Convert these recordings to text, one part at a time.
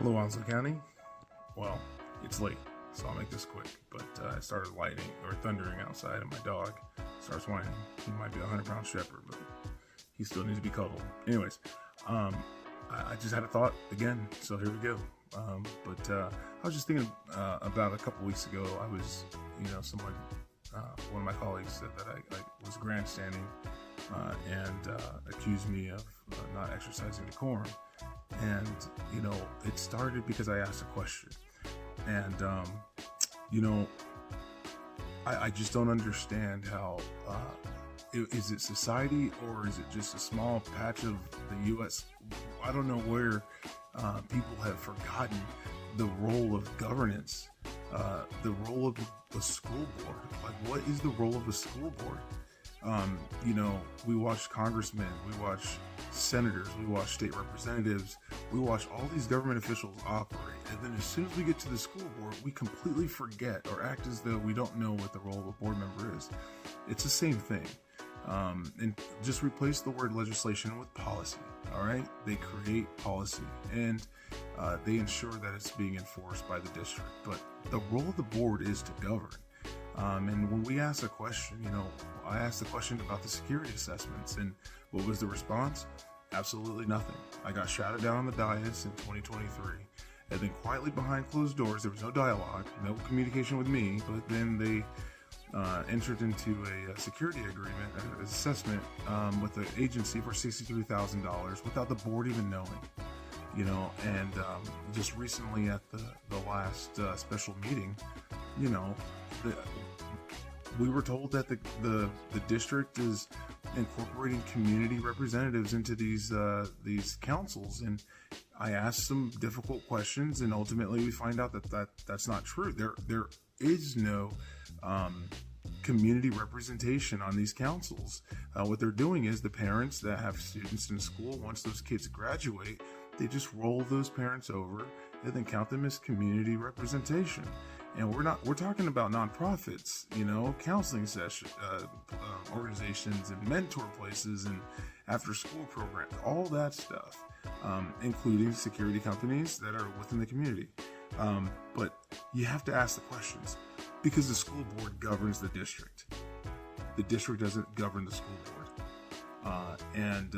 Hello, Onslow County. Well, it's late, so I'll make this quick. But I started lightning or thundering outside, and my dog starts whining. He might be a 100-pound shepherd, but he still needs to be cuddled. Anyways, I just had a thought again, so here we go. I was just thinking about a couple weeks ago. I was, someone, one of my colleagues said that I was grandstanding and accused me of not exercising decorum. And, it started because I asked a question. And, I just don't understand how, is it society or is it just a small patch of the U.S.? I don't know where people have forgotten the role of governance, the role of the school board. Like, what is the role of a school board? We watch congressmen, we watch senators, we watch state representatives, we watch all these government officials operate, and then as soon as we get to the school board, we completely forget or act as though we don't know what the role of a board member is. It's the same thing. And just replace the word legislation with policy. All right, they create policy and they ensure that it's being enforced by the district, but the role of the board is to govern. And when we ask a question, I asked the question about the security assessments, and what was the response? Absolutely nothing. I got shouted down on the dais in 2023, and then quietly behind closed doors, there was no dialogue, no communication with me, but then they entered into a security agreement, an assessment with the agency for $63,000 without the board even knowing. And just recently at the last special meeting, we were told that the district is incorporating community representatives into these councils, and I asked some difficult questions, and ultimately we find out that's not true. There is no community representation on these councils. What they're doing is the parents that have students in school, once those kids graduate, they just roll those parents over and then count them as community representation. And we're talking about nonprofits, counseling session, organizations and mentor places and after school programs, all that stuff, including security companies that are within the community. But you have to ask the questions because the school board governs the district. The district doesn't govern the school board. And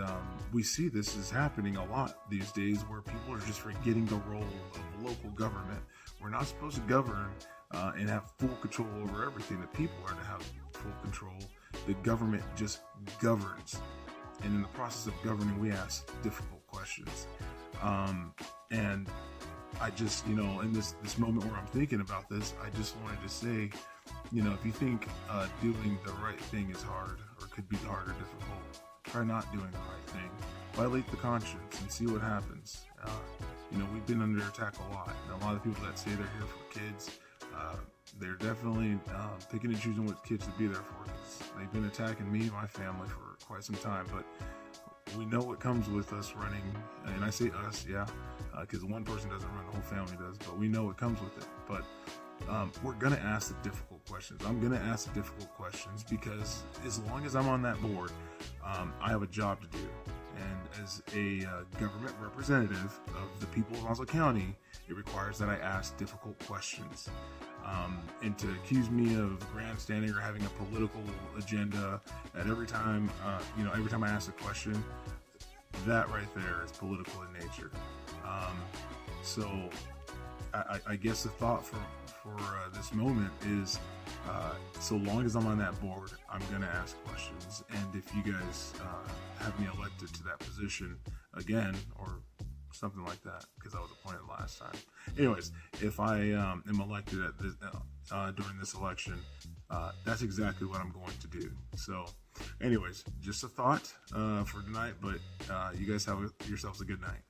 we see this is happening a lot these days where people are just forgetting the role of local government. We're not supposed to govern and have full control over everything. The people are to have full control. The government just governs. And in the process of governing, we ask difficult questions. And I just, in this moment where I'm thinking about this, I just wanted to say, if you think doing the right thing is hard or could be hard or difficult, try not doing the right thing. Violate the conscience and see what happens. We've been under attack a lot. And a lot of people that say they're here for kids, they're definitely picking and choosing what kids to be there for. They've been attacking me and my family for quite some time, but we know what comes with us running, and I say us, because one person doesn't run, the whole family does, but we know what comes with it. But we're going to ask the difficult questions. I'm going to ask the difficult questions because as long as I'm on that board, I have a job to do. And as a government representative of the people of Onslow County, it requires that I ask difficult questions. And to accuse me of grandstanding or having a political agenda at every time I ask a question, that right there is political in nature. So I guess the thought for this moment is, so long as I'm on that board, I'm going to ask questions. And if you guys have me elected to that position again, or something like that, because I was appointed last time. Anyways, if I am elected at this, during this election, that's exactly what I'm going to do. So anyways, just a thought for tonight, but you guys have yourselves a good night.